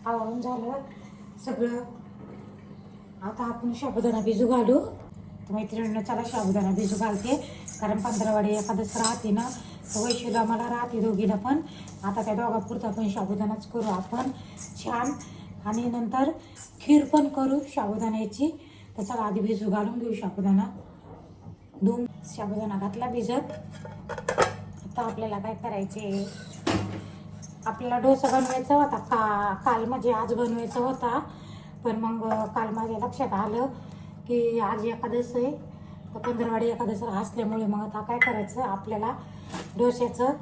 आवरून झालं सगळं. आता आपण साबुदाणा भिजू घालू. तर मैत्रिणींना चला साबुदाणा भिजू घालते, कारण 15वाडी एखादंच राहते ना, तर वैशिला मला राहते दोघीला पण. आता त्या दोघापुरता पण साबुदाणाच करू आपण छान, आणि नंतर खीर पण करू साबुदाण्याची. तर चला आधी भिजू घालून घेऊ साबुदाणा. दोन साबुदाणा घातला भिजत. आता आपल्याला काय करायचे, आपल्याला डोसा बनवायचा होता काल म्हणजे आज बनवायचा होता, पण मग काल माझ्या लक्षात आलं की आज एकादश आहे, तर 15वाडी एकादश असल्यामुळे मग आता काय करायचं, आपल्याला डोश्याचं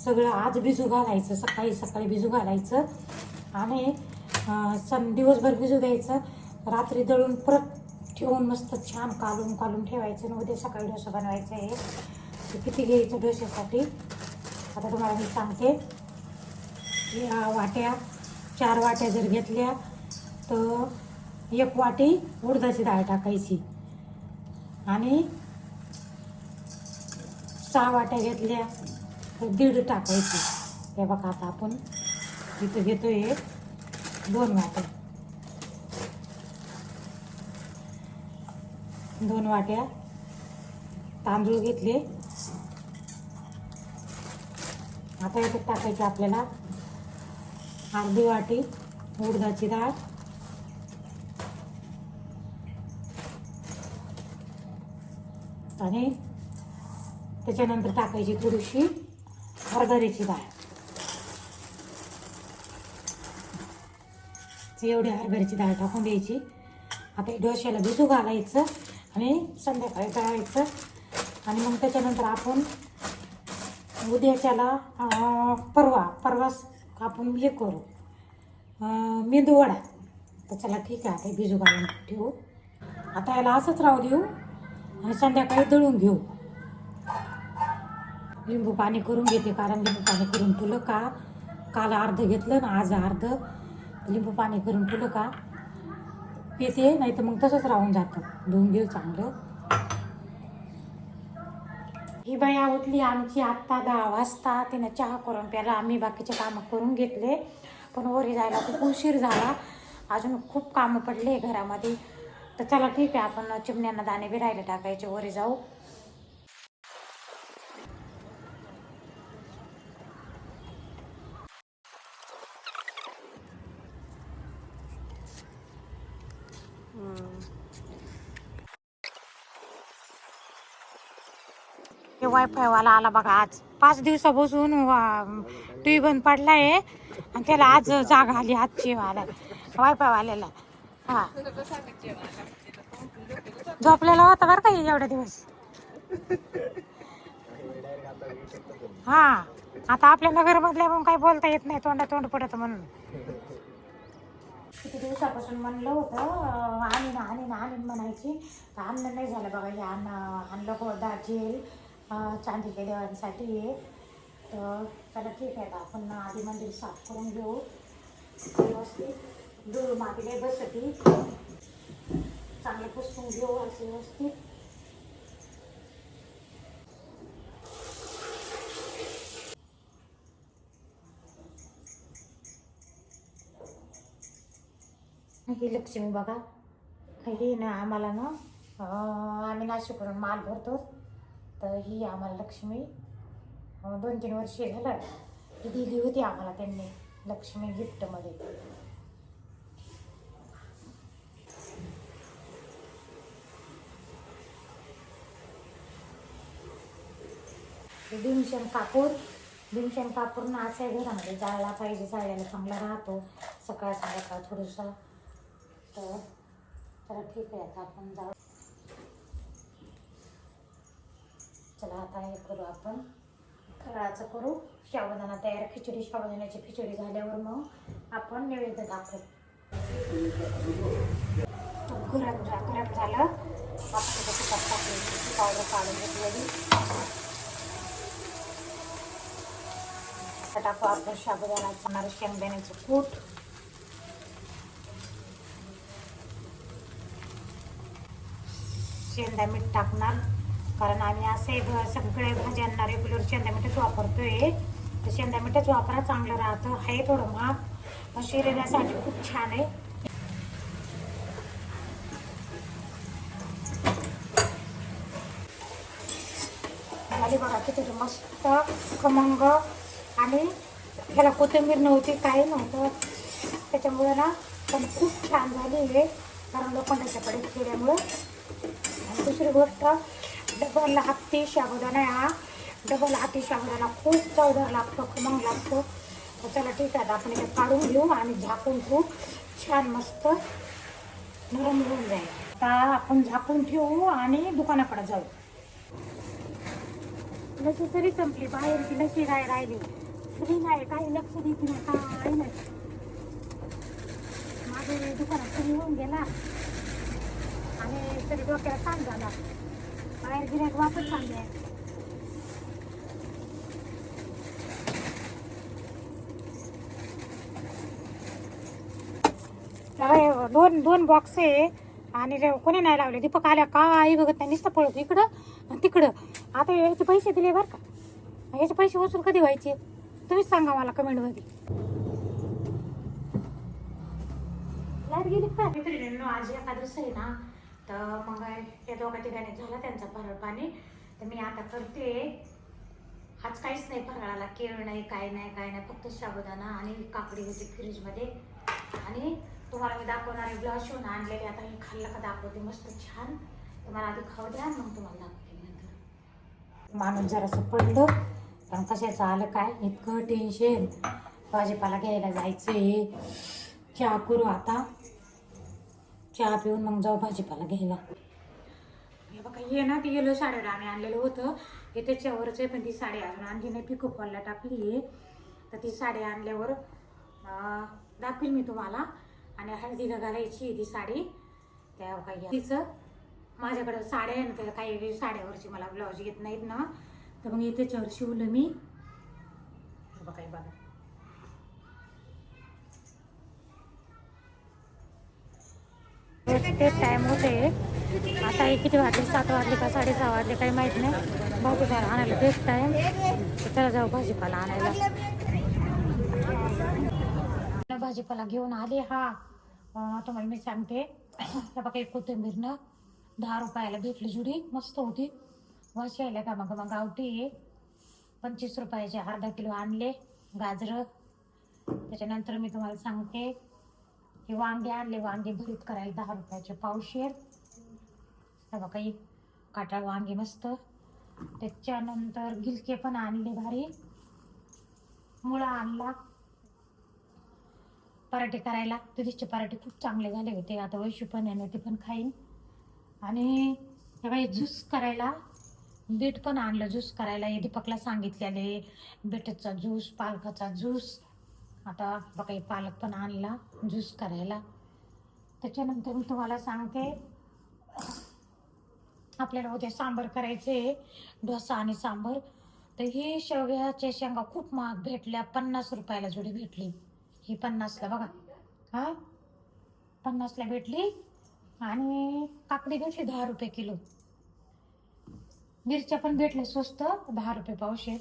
सगळं आज भिजू घालायचं, सकाळी सकाळी भिजू घालायचं आणि दिवसभर भिजू द्यायचं. रात्री दळून परत ठेवून मस्त छान कालून कालून ठेवायचं आणि उद्या सकाळी डोसा बनवायचा आहे. तर किती घ्यायचं डोश्यासाठी आता तुम्हाला मी सांगते. या वाट्या 4 वाट्या जर घेतल्या तर 1 वाटी उडदाची डाळ टाकायची, आणि 6 वाट्या घेतल्या तर 1.5 टाकायची. हे बघा आता आपण इथं घेतोय 2 वाट्या. 2 वाट्या तांदूळ घेतले. आता याच्यात टाकायची आपल्याला अर्धी वाटी उडदाची डाळ, आणि त्याच्यानंतर टाकायची थोडीशी हरभऱ्याची डाळ. एवढी हरभऱ्याची डाळ टाकून द्यायची. आता डोश्याला भिजू घालायचं आणि संध्याकाळी तळायचं, आणि मग त्याच्यानंतर आपण उद्याच्याला परवाच आपण हे करू मेंदू वडा. तर चला ठीक आहे, आता भिजू घालून ठेवू. आता याला असंच राहू देऊ आणि संध्याकाळी दळून घेऊ. लिंबू पाणी करून घेते, कारण लिंबू पाणी करून ठेवलं का, काल अर्ध घेतलं ना आज अर्ध, लिंबू पाणी करून ठेवलं का पिते, नाही तर मग तसंच राहून जातं. धुवून घेऊ चांगलं. ही बाया उठली आमची आत्ता 10 वाजता. तिनं चहा करून प्याला, आम्ही बाकीचे कामं करून घेतले, पण वरी जायला खूप उशीर झाला. अजून खूप कामं पडले घरामध्ये. तर चला ठीक आहे, आपण चिमण्यांना दाणे बी राहिले टाकायचे, वरी जाऊ. वायफाय वाला आला बघा. आज 5 दिवसापासून टी व्ही बंद पडलाय, आणि त्याला आज जागा आली आजची वायफाय वाल्याला. हा झोपलेला होता बरं का एवढे दिवस. हा आता आपल्या नगरमधल्या पण काही बोलता येत नाही, तोंड पडत म्हणून. किती दिवसापासून म्हणलं होतं आणीन म्हणायची, तर आणणं नाही झालं बघा. हे आणलं हो दाजेल चांदीच्या देवांसाठी आहे. तर चला ठीक आहे, आपण आधी मंदिर साफ करून घेऊ व्यवस्थित. धूळ मातीला बसती चांगलं पुसून घेऊ असं व्यवस्थित. ही लक्ष्मी बघा, ही ना आम्हाला ना आम्ही नाशिकवरून माल भरतो, तर ही आम्हाला लक्ष्मी 2-3 वर्षे झालं ही दिली होती आम्हाला त्यांनी लक्ष्मी गिफ्टमध्ये. भीमसेन कापूर ना असं घरामध्ये जाळला पाहिजे, जाळल्याला चांगला राहतो सकाळ संध्याकाळ थोडंसं. तर चला ठीक आहे, आता आपण जाऊ. चला आता हे करू, आपण फराळाचं करू. साबुदाणा तयार, साबुदाण्याची खिचडी झाल्यावर मग आपण नैवेद्य दाखवू. गरम झालं, आपण पावडर काढून घेतलेली. टाकू आपण साबुदाणा, शेंगदाण्याचं कूट, शेंदा मीठ टाकणार, कारण आम्ही असे सगळे भाज्यांना रेग्युलर शेंदा मीठच वापरतोय. तर शेंदा मीठच वापरा, चांगलं राहतं. आहे थोडं महाग, शिरण्यासाठी खूप छान आहे. झाली बघा किती मस्त खमंग. आणि ह्याला कोथिंबीर नव्हती, काही नव्हतं, त्याच्यामुळे ना पण खूप छान झाली आहे कारण लोखंडाच्या कढईत केल्यामुळं. आणि दुसरी गोष्ट, डबल हाती साबुदाणा आहे हा. डबल हाती साबुदाणा खूप चवदार लागतो, खमंग लागतो. तर चला ठीक आहे, आपण इथे काढून घेऊ आणि झाकून ठेवू. छान मस्त नरम होऊन जाईल. आता आपण झाकून ठेवू आणि दुकानाकडे जाऊ. लसी तरी संपली, बाहेरची लसी नाही राहिली, तरी नाही काही लक्ष देत नाही, काय नाही. माझे दुकानात सुरू होऊन गेला आणि तरी डोक्याला ताण झाला. बाहेर गिऱ्हाईक वापस चालले. दोन दोन बॉक्स आहे आणि कोणी नाही लावले. दीपक आल्या काही बघत नाही, नुसतं पळत इकडं आणि तिकडं. आता याचे पैसे दिले बरं का, याचे पैसे वसूल कधी व्हायचे तुम्हीच सांगा मला कमेंटमध्ये. लाईट गेली का मित्रांनो? आज एकादश आहे ना, तर मग या दोघा ठिकाणी झाला त्यांचा फराळ पाणी. तर मी आता करते. आज काहीच नाही फराळाला, केळ नाही, काय नाही, फक्त साबुदाणा आणि काकडी होती फ्रीजमध्ये. आणि तुम्हाला मी दाखवणार आहे, ब्लाऊज शिवून आणलेले. आता हे खाल्लं का दाखवते, मस्त छान. तुम्हाला आधी खाऊ द्या, मग तुम्हाला दाखवते नंतर. माणूस जरासं पडलं, पण कशाचं आलं काय इतकं टेन्शन. भाजीपाला घ्यायला जायचंय. चहा करू आता, चहा पिऊन मग जाऊ भाजीपाला घ्यायला. हे बघा, हे ना ती येलो साड्या आम्ही आणलेलं होतं, हे त्याच्यावरच आहे, पण ती साडी अजून आणली नाही. पिको फॉलला टाकली आहे. तर ती साडी आणल्यावर दाखवेल मी तुम्हाला. आणि हळदीला घालायची ती साडी. त्या काही तिचं माझ्याकडं साड्या आहे ना, त्या काही साड्यावरची मला ब्लाऊज येत नाहीत ना, तर मग त्याच्यावर शिवलं मी. बघा बघा, ते टाइम होते. आता हे किती वाजले, 7 वाजले का 6:30 वाजले काही माहीत नाही. भाजीपाला आणायला तेच टाइम. चला जाऊ भाजीपाला आणायला. भाजीपाला घेऊन आले. हा तुम्हाला मी सांगते, बघा एक कोथिंबीर ना 10 रुपयाला भेटली जुडी, मस्त होती. वाशी आल्या का मग गावठी 25 रुपयाचे अर्धा किलो आणले. गाजरं, त्याच्यानंतर मी तुम्हाला सांगते हे वांगे आणले. वांगे भरीत करायला 10 रुपयाचे पावशेर. बघा काही काटाळ वांगे मस्त. त्याच्यानंतर गिलके पण आणले भारी. मुळा आणला पराठे करायला. दुधीचे पराठे खूप चांगले झाले होते. आता वैशू पण आहे ना, ते पण खाईन. आणि काही ज्यूस करायला बीट पण आणलं ज्यूस करायला. हे दीपकला सांगितलेले बीटचा ज्यूस, पालकाचा ज्यूस. आता बघा पालक पण आणला ज्यूस करायला. त्याच्यानंतर मी तुम्हाला सांगते, आपल्याला उद्या सांबार करायचे, डोसा आणि सांबार. तर ही शेवग्याच्या शेंगा खूप महाग भेटल्या, 50 रुपयाला जोडी भेटली. ही 50ला बघा, हा 50ला भेटली. आणि काकडी भेटली 10 रुपये किलो. मिरच्या पण भेटल्या स्वस्त, 10 रुपये पावशेर.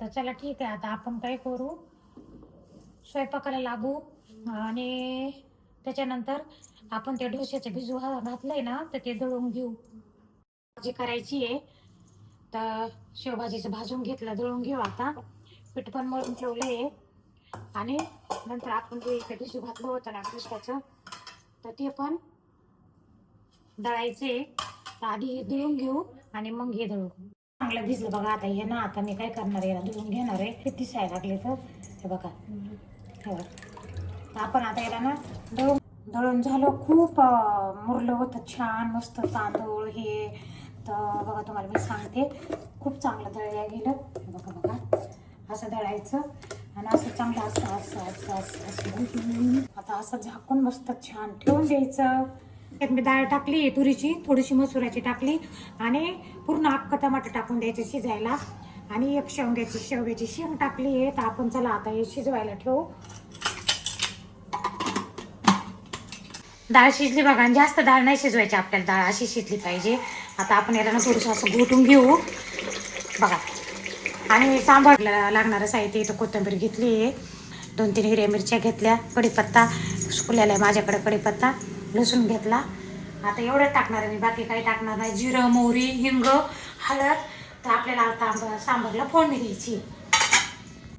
तर चला ठीक आहे, आता आपण काय करू, स्वयंपाकाला लागू. आणि त्याच्यानंतर आपण ते डोश्याचं भिजू घातलंय ना, तर ते दळून घेऊ. भाजी करायची आहे, तर शेवभाजीचं भाजून घेतलं, दळून घेऊ. आता पीठ पण मळून ठेवलं आहे. आणि नंतर आपण जे इथे भिजू घातलं होतं ना डोश्याचं, तर ते पण दळायचे. आधी हे दळून घेऊ आणि मग हे दळू. चांगलं भिजलं बघा. आता हे ना, आता मी काय करणार आहे, दळून घेणार आहे. किती साय लागले तर हे बघा, हे बघा. आपण आता याला ना दळून झालं. खूप मुरलं होतं, छान मस्त तांदूळ हे. तर बघा तुम्हाला मी सांगते, खूप चांगलं दळल्या गेलं. बघा बघा, असं दळायचं आणि असं चांगलं असं असं असं असं असं. आता असं झाकून मस्त छान ठेवून द्यायचं. त्यात मी डाळ टाकली तुरीची, थोडीशी मसुराची टाकली आणि पूर्ण अख्खा टमाटर टाकून द्यायचं शिजायला. आणि एक शेवग्याची शेंग टाकली आहे. तर आपण चला आता हे शिजवायला ठेवू. डाळ शिजली बघा. आणि जास्त डाळ नाही शिजवायची आपल्याला, डाळ अशी शिजली पाहिजे. आता आपण याला ना थोडंसं असं घोटून घेऊ बघा. आणि सांबारला लागणारं साहित्य इथं कोथिंबीर घेतली आहे, 2-3 हिरव्या मिरच्या घेतल्या, कढीपत्ता सुकलेला आहे माझ्याकडे, कढीपत्ता लसूण घेतला. आता एवढं टाकणार आहे मी, बाकी काही टाकणार नाही. जिरं, मोहरी, हिंग, हळद. तर आपल्याला आता सांबारला फोडणी द्यायची.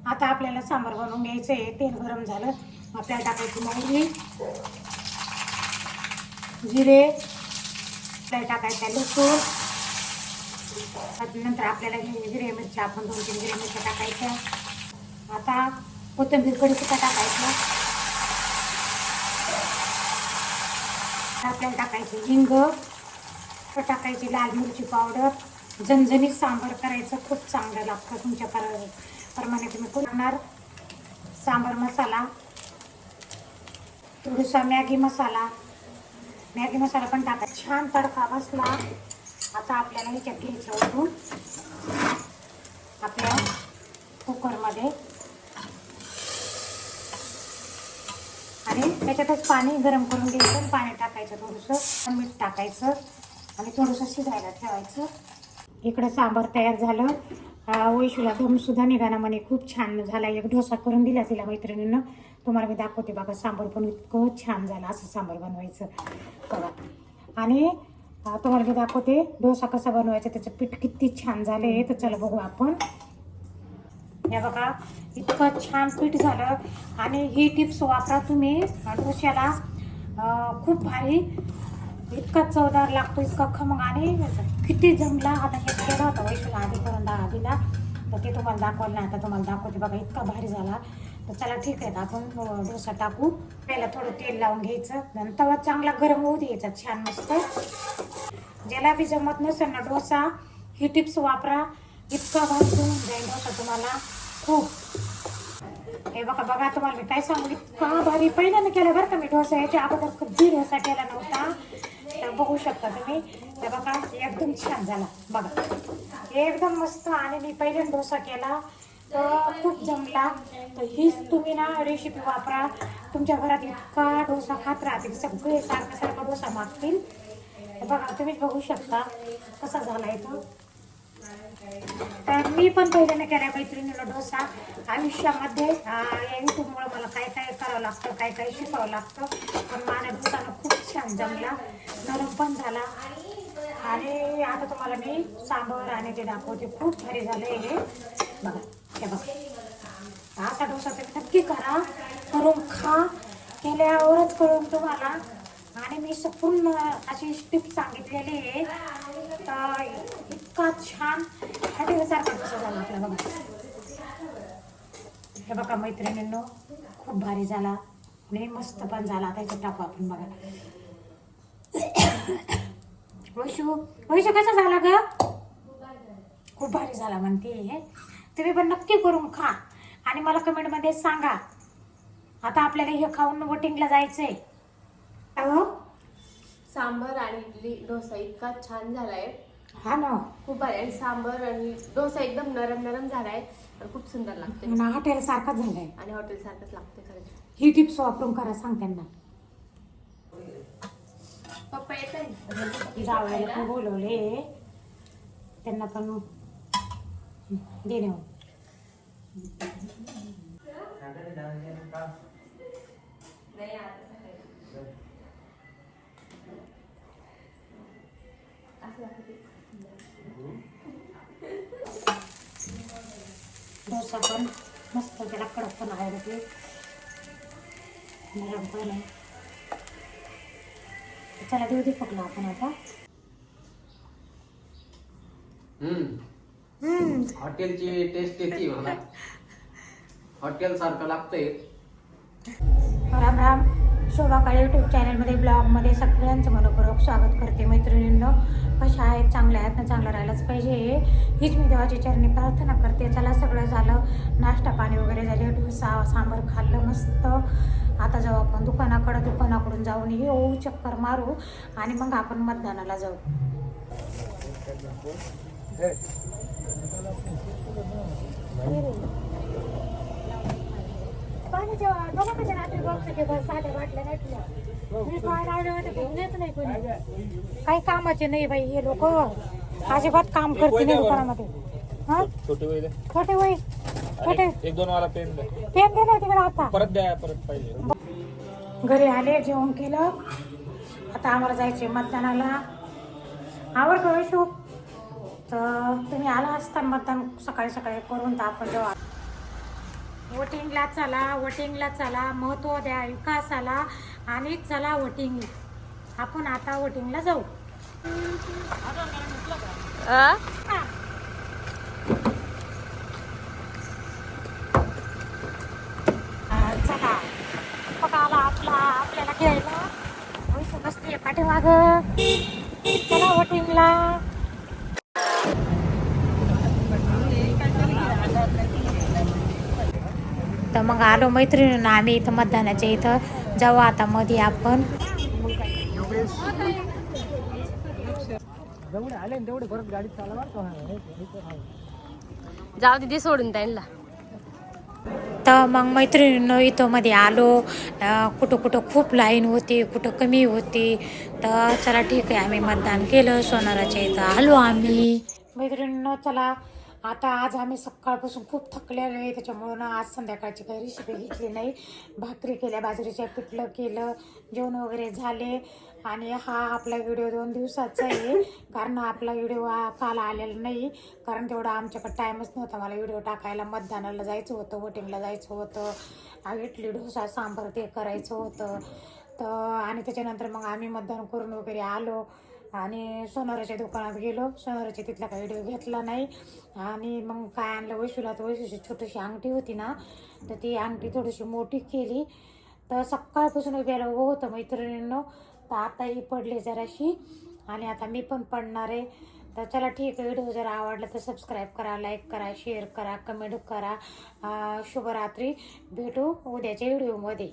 आता आपल्याला सांबार बनवून घ्यायचं आहे. तेल गरम झालं, आपल्याला टाकायची मोहरी, जिरे, आपल्याला टाकायचा लसूण. नंतर आपल्याला हिरव्या मिरच्या, आपण 2-3 हिरव्या मिरच्या टाकायच्या. आता कोथिंबीर, कढीपत्ता टाकायचं. आपल्याला टाकायची हिंग, टाकायची लाल मिरची पावडर. झणझणीत सांबार करायचं, खूप चांगलं लागतं. तुमच्या प्रमाणे तुम्ही करणार. सांबार मसाला, थोडासा मॅगी मसाला पण टाकायचा. छान तडका बसला. आता आपल्याला ह्याच्यात घ्यायचं ओतून आपल्या कुकरमध्ये आणि त्याच्यातच पाणी गरम करून घ्यायचं. पाणी टाकायचं, थोडंसं मीठ टाकायचं आणि थोडंसं शिजायला ठेवायचं. इकडं सांबार तयार झालं. वैशूला दमसुद्धा निघाला म्हणे, खूप छान झाला. एक डोसा करून दिला तिला मैत्रिणीनं. तुम्हाला मी दाखवते बघा. सांबार पण इतकं छान झालं. असं सांबार बनवायचं बघा. आणि तुम्हाला मी दाखवते डोसा कसा बनवायचा. त्याचं पीठ किती छान झालं आहे. तर चला बघू आपण. हे बघा, इतकं छान पीठ झालं. आणि ही टिप्स वापरा तुम्ही डोश्याला. खूप भारी, इतका चवदार लागतो, इतका खमंग. आणि किती जमला. आता हे केलं होतं वैशूला आधी करून दिला, तर ते तुम्हाला दाखवलं नाही. आता तुम्हाला दाखवते बघा, इतका भारी झाला. तर चला ठीक आहे, आपण डोसा टाकू. पहिला थोडं तेल लावून घ्यायचं, नंतर तवा चांगला गरम होऊ द्यायचा छान मस्त. ज्याला बी जमत नसेल ना डोसा, ही टिप्स वापरा. इतका भारी होऊन जाईल डोसा तुम्हाला खूप. हे बघा तुम्हाला मी काय सांगू, इतका भारी. पहिल्यानं केलं बरं का मी डोसा. याच्या अगोदर कधी डोसा केला नव्हता. तर बघू शकता तुम्ही. हे बघा, एकदम छान झाला बघा, एकदम मस्त. आणि मी पहिल्यांदा डोसा केला तर खूप जमला. तर हीच तुम्ही ना रेसिपी वापरा. तुमच्या घरात इतका डोसा खात राहतील, सगळे सारखा डोसा मागतील. बघा तुम्हीच बघू शकता कसा झालाय तो. तर मी पण पहिल्याने केला मैत्रिणीला डोसा. आयुष्यामध्ये या युट्यूबमुळे मला काय काय करावं लागतं, काय काय शिकावं लागतं. पण माझ्या डोसानं खूप छान जमला, नरम पण झाला. आणि आता तुम्हाला मी सांबार आणि ते दाखवते. खूप भारी झालं हे बघा. हे बघा, असा डोसा तुम्ही नक्की करा, करून खा. केल्यावरच करून तुम्हाला. आणि मी संपूर्ण अशी टिप सांगितलेली आहे. तर इतका छान हॉटेलसारखा डोसा झाला आपला बघा. हे बघा मैत्रिणींनो, खूप भारी झाला आणि मस्त पण झाला. त्याच्यात टाकू आपण बघा. वैशू कसा झाला ग? खूप भारी झाला म्हणते. तुम्ही पण नक्की करून खा आणि मला कमेंटमध्ये सांगा. आता आपल्याला हे खाऊन वोटिंगला जायचंय. सांबर आणि इडली डोसा इतका छान झालाय. हा ना, खूप भारी. आणि सांबर आणि डोसा एकदम नरम नरम झालाय आणि खूप सुंदर लागते. हॉटेल सारखाच झालंय आणि हॉटेल सारखंच लागते खरंच. ही टिप्स वापरून करा, सांग त्यांना. पप्पा येत आहे, जावयाला पण बोलवले, त्यांना पण देणे. डोसा पण मस्त, त्याला कडक पण आवडते, नरम पण आहे. चला देऊ दे पकला आपण आता. हॉटेलची टेस्ट येते मला, हॉटेल सारखं लागतंय. राम राम. शोभा काळे यूट्यूब चॅनलमध्ये ब्लॉगमध्ये सगळ्यांचं मनपूर्वक स्वागत करते. मैत्रिणींनो, कशा आहेत? चांगल्या आहेत ना? चांगलं राहायलाच पाहिजे, हीच मी देवाची चरणी प्रार्थना करते. चला सगळं झालं, नाश्ता पाणी वगैरे झाले, डोसा सांबार खाल्लं मस्त. आता जाऊ आपण दुकानाकडून जाऊन येऊ, चक्कर मारू आणि मग आपण मतदानाला जाऊ. काही कामाचे नाही बाई हे लोक, अजिबात काम करते नाही दुकानामध्ये. हा छोटे वय कुठे एक 2 वाला पेन द्या. पेन दे ना तिकडे आता. परत द्या, परत पाहिजे. घरी आले, जेवण केलं. आता आम्हाला जायचे मतदानाला. आवड का वैशू? तर तुम्ही आला असता मतदान सकाळी सकाळी करून, तर आपण जेव्हा वोटिंगला चला, वोटिंगला चला, महत्त्व द्या विकासाला आणि चला वोटिंगला. आपण आता वोटिंगला जाऊ. चला बघा आला आपल्याला घ्यायला. वैशू बसते पाठीमाग. चला वोटिंगला. तर मग आलो मैत्रिणींना आम्ही इथं मतदानाच्या इथं जाऊ आता मध्ये आपण. जाऊ दे सोडून त्यांना. तर मग मैत्रिणींनो इथं मध्ये आलो. कुठं कुठं खूप लाईन होती, कुठं कमी होती. तर चला ठीक आहे, आम्ही मतदान केलं. सोनाराच्या इथं आलो आम्ही. मैत्रिणींनो चला आता, आज आम्ही सकाळपासून खूप थकलेलो आहे, त्याच्यामुळं ना आज संध्याकाळची काही रेसिपी घेतली नाही. भाकरी केल्या, बाजरीच्या पिठलं केलं, जेवण वगैरे झाले. आणि हा आपला व्हिडिओ 2 दिवसाचा आहे, कारण आपला व्हिडिओ काल आलेला नाही, कारण तेवढा आमच्याकडे टाईमच नव्हता मला व्हिडिओ टाकायला. मतदानाला जायचं होतं, वोटिंगला जायचं होतं, इडली डोसा सांबार ते करायचं होतं. तर आणि त्याच्यानंतर मग आम्ही मतदान करून वगैरे आलो आणि सोनाराच्या दुकानात गेलो. सोनाराच्या तिथला काही व्हिडिओ घेतला नाही. आणि मग काय आणलं वैशूला, तर वैशूची छोटीशी अंगठी होती ना, तर ती अंगठी थोडीशी मोठी केली. तर सकाळपासून उभ्याला होतं मैत्रिणींनो. तर आताही पडले जराशी आणि आता मी पण पडणार आहे. तर चला ठीक आहे, व्हिडिओ जर आवडला तर सबस्क्राईब करा, लाईक करा, शेअर करा, कमेंट करा. शुभरात्री. भेटू उद्याच्या व्हिडिओमध्ये.